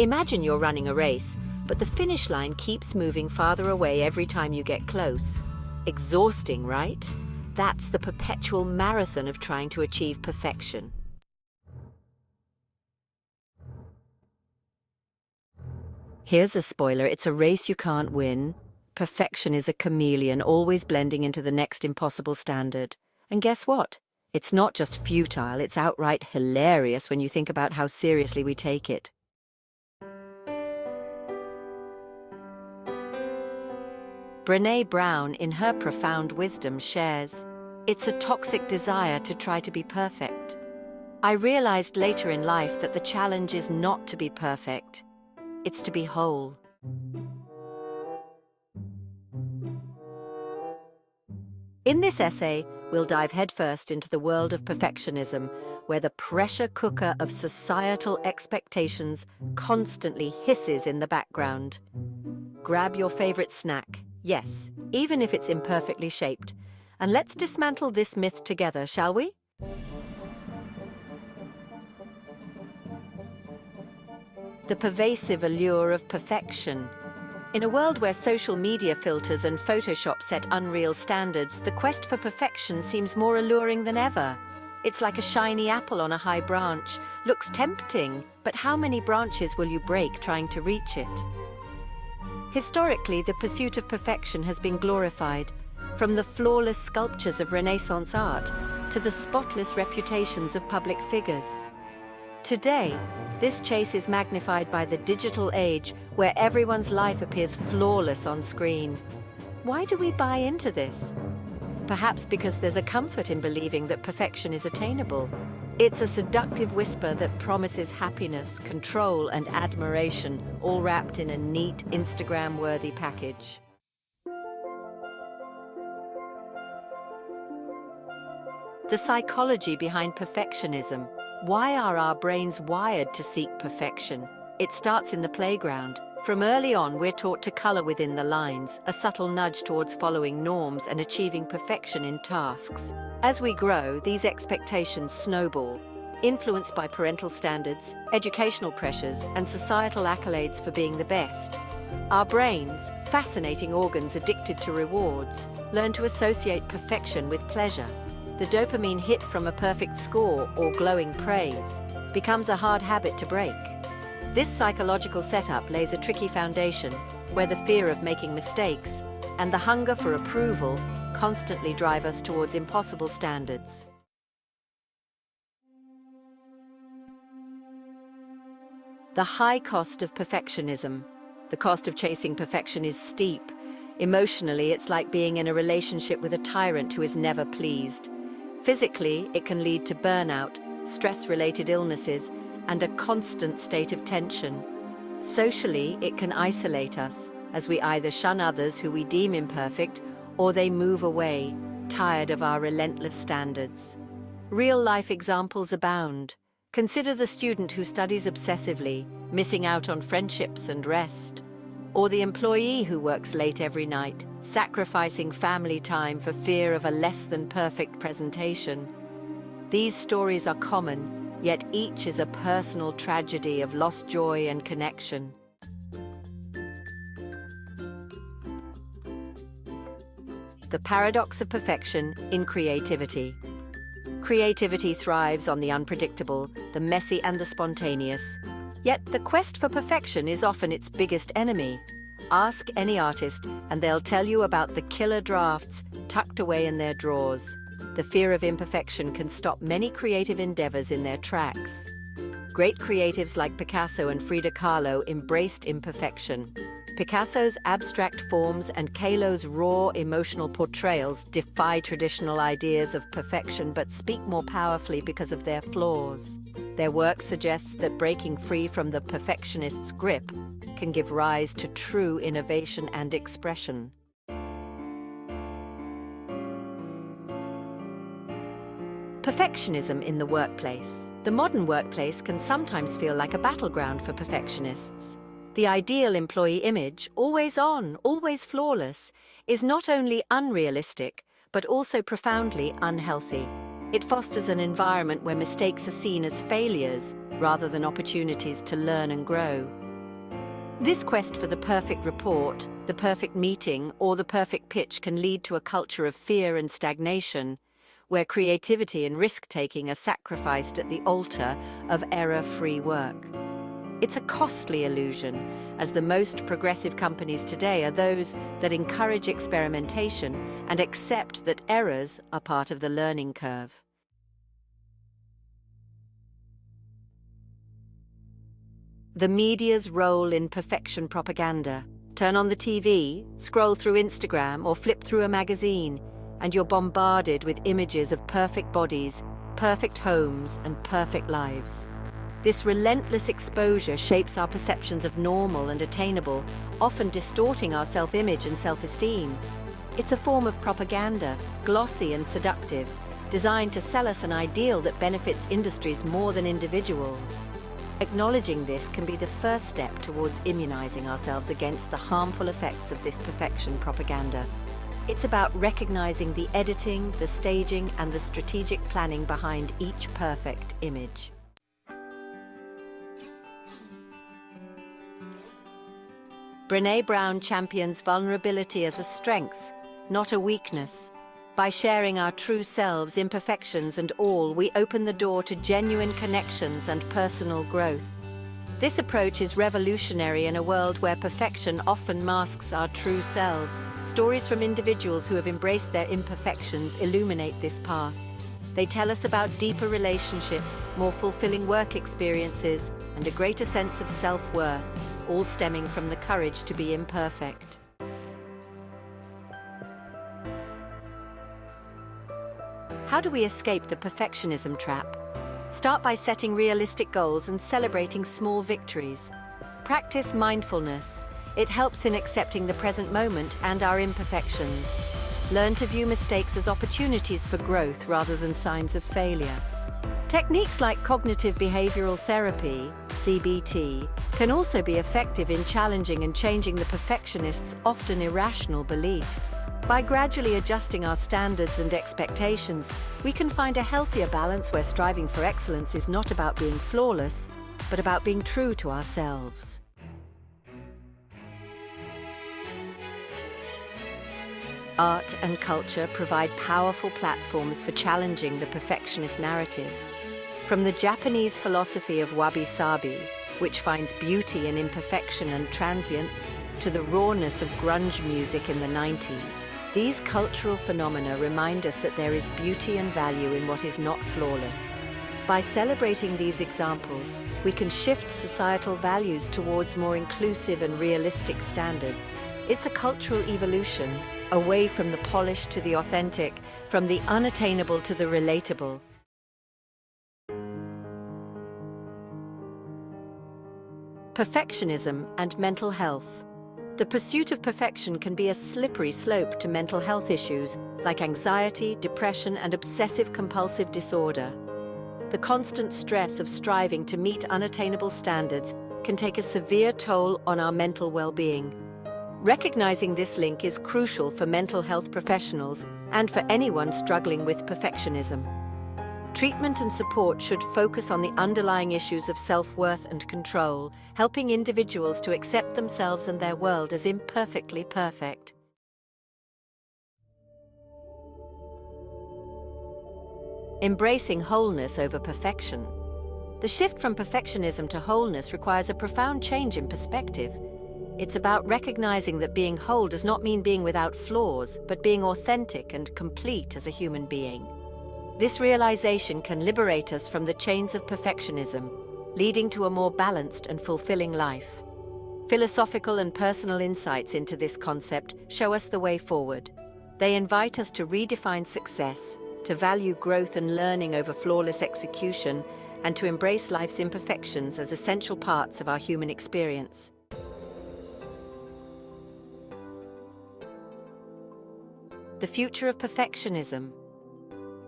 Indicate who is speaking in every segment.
Speaker 1: Imagine you're running a race, but the finish line keeps moving farther away every time you get close. Exhausting, right? That's the perpetual marathon of trying to achieve perfection. Here's a spoiler, it's a race you can't win. Perfection is a chameleon, always blending into the next impossible standard. And guess what? It's not just futile, it's outright hilarious when you think about how seriously we take it. Brené Brown, in her profound wisdom, shares, "It's a toxic desire to try to be perfect. I realized later in life that the challenge is not to be perfect. It's to be whole." In this essay, we'll dive headfirst into the world of perfectionism, where the pressure cooker of societal expectations constantly hisses in the background. Grab your favorite snack, yes, even if it's imperfectly shaped, and let's dismantle this myth together, shall we? The pervasive allure of perfection. In a world where social media filters and Photoshop set unreal standards, the quest for perfection seems more alluring than ever. It's like a shiny apple on a high branch. Looks tempting, but how many branches will you break trying to reach it? Historically, the pursuit of perfection has been glorified, from the flawless sculptures of Renaissance art to the spotless reputations of public figures. Today, this chase is magnified by the digital age, where everyone's life appears flawless on screen. Why do we buy into this? Perhaps because there's a comfort in believing that perfection is attainable. It's a seductive whisper that promises happiness, control, and admiration, all wrapped in a neat, Instagram-worthy package. The psychology behind perfectionism. Why are our brains wired to seek perfection? It starts in the playground. From early on, we're taught to color within the lines, a subtle nudge towards following norms and achieving perfection in tasks. As we grow, these expectations snowball, influenced by parental standards, educational pressures, and societal accolades for being the best. Our brains, fascinating organs addicted to rewards, learn to associate perfection with pleasure. The dopamine hit from a perfect score or glowing praise becomes a hard habit to break. This psychological setup lays a tricky foundation where the fear of making mistakes and the hunger for approval constantly drive us towards impossible standards. The high cost of perfectionism. The cost of chasing perfection is steep. Emotionally, it's like being in a relationship with a tyrant who is never pleased. Physically, it can lead to burnout, stress-related illnesses, and a constant state of tension. Socially, it can isolate us, as we either shun others who we deem imperfect, or they move away, tired of our relentless standards. Real-life examples abound. Consider the student who studies obsessively, missing out on friendships and rest. Or the employee who works late every night, sacrificing family time for fear of a less-than-perfect presentation. These stories are common, yet each is a personal tragedy of lost joy and connection. The paradox of perfection in creativity. Creativity thrives on the unpredictable, the messy, and the spontaneous. Yet the quest for perfection is often its biggest enemy. Ask any artist, and they'll tell you about the killer drafts tucked away in their drawers. The fear of imperfection can stop many creative endeavors in their tracks. Great creatives like Picasso and Frida Kahlo embraced imperfection. Picasso's abstract forms and Kahlo's raw, emotional portrayals defy traditional ideas of perfection but speak more powerfully because of their flaws. Their work suggests that breaking free from the perfectionist's grip can give rise to true innovation and expression. Perfectionism in the workplace. The modern workplace can sometimes feel like a battleground for perfectionists. The ideal employee image, always on, always flawless, is not only unrealistic, but also profoundly unhealthy. It fosters an environment where mistakes are seen as failures rather than opportunities to learn and grow. This quest for the perfect report, the perfect meeting, or the perfect pitch can lead to a culture of fear and stagnation, where creativity and risk-taking are sacrificed at the altar of error-free work. It's a costly illusion, as the most progressive companies today are those that encourage experimentation and accept that errors are part of the learning curve. The media's role in perfection propaganda. Turn on the TV, scroll through Instagram, or flip through a magazine, and you're bombarded with images of perfect bodies, perfect homes, and perfect lives. This relentless exposure shapes our perceptions of normal and attainable, often distorting our self-image and self-esteem. It's a form of propaganda, glossy and seductive, designed to sell us an ideal that benefits industries more than individuals. Acknowledging this can be the first step towards immunizing ourselves against the harmful effects of this perfection propaganda. It's about recognizing the editing, the staging, and the strategic planning behind each perfect image. Brené Brown champions vulnerability as a strength, not a weakness. By sharing our true selves, imperfections, and all, we open the door to genuine connections and personal growth. This approach is revolutionary in a world where perfection often masks our true selves. Stories from individuals who have embraced their imperfections illuminate this path. They tell us about deeper relationships, more fulfilling work experiences, and a greater sense of self-worth, all stemming from the courage to be imperfect. How do we escape the perfectionism trap? Start by setting realistic goals and celebrating small victories. Practice mindfulness. It helps in accepting the present moment and our imperfections. Learn to view mistakes as opportunities for growth rather than signs of failure. Techniques like cognitive behavioral therapy, CBT, can also be effective in challenging and changing the perfectionist's often irrational beliefs. By gradually adjusting our standards and expectations, we can find a healthier balance where striving for excellence is not about being flawless, but about being true to ourselves. Art and culture provide powerful platforms for challenging the perfectionist narrative. From the Japanese philosophy of wabi-sabi, which finds beauty in imperfection and transience, to the rawness of grunge music in the 90s, these cultural phenomena remind us that there is beauty and value in what is not flawless. By celebrating these examples, we can shift societal values towards more inclusive and realistic standards. It's a cultural evolution, away from the polished to the authentic, from the unattainable to the relatable. Perfectionism and mental health. The pursuit of perfection can be a slippery slope to mental health issues like anxiety, depression, and obsessive-compulsive disorder. The constant stress of striving to meet unattainable standards can take a severe toll on our mental well-being. Recognizing this link is crucial for mental health professionals and for anyone struggling with perfectionism. Treatment and support should focus on the underlying issues of self-worth and control, helping individuals to accept themselves and their world as imperfectly perfect. Embracing wholeness over perfection. The shift from perfectionism to wholeness requires a profound change in perspective. It's about recognizing that being whole does not mean being without flaws, but being authentic and complete as a human being. This realization can liberate us from the chains of perfectionism, leading to a more balanced and fulfilling life. Philosophical and personal insights into this concept show us the way forward. They invite us to redefine success, to value growth and learning over flawless execution, and to embrace life's imperfections as essential parts of our human experience. The future of perfectionism.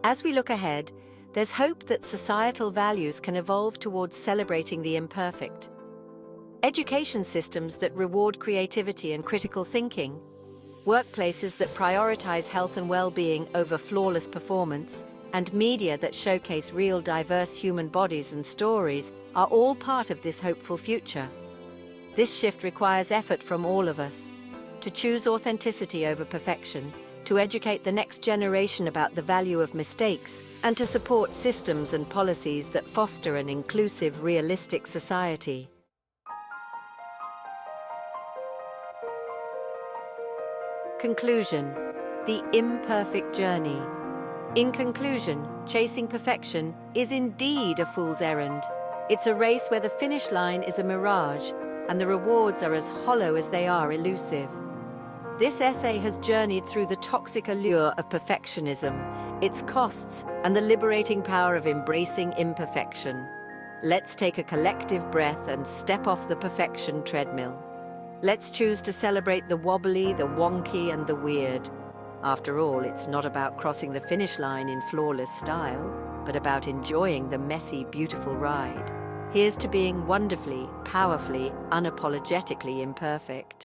Speaker 1: As we look ahead, there's hope that societal values can evolve towards celebrating the imperfect. Education systems that reward creativity and critical thinking, workplaces that prioritize health and well-being over flawless performance, and media that showcase real diverse human bodies and stories are all part of this hopeful future. This shift requires effort from all of us. To choose authenticity over perfection, to educate the next generation about the value of mistakes, and to support systems and policies that foster an inclusive, realistic society. Conclusion: the imperfect journey. In conclusion, chasing perfection is indeed a fool's errand. It's a race where the finish line is a mirage, and the rewards are as hollow as they are elusive. This essay has journeyed through the toxic allure of perfectionism, its costs, and the liberating power of embracing imperfection. Let's take a collective breath and step off the perfection treadmill. Let's choose to celebrate the wobbly, the wonky, and the weird. After all, it's not about crossing the finish line in flawless style, but about enjoying the messy, beautiful ride. Here's to being wonderfully, powerfully, unapologetically imperfect.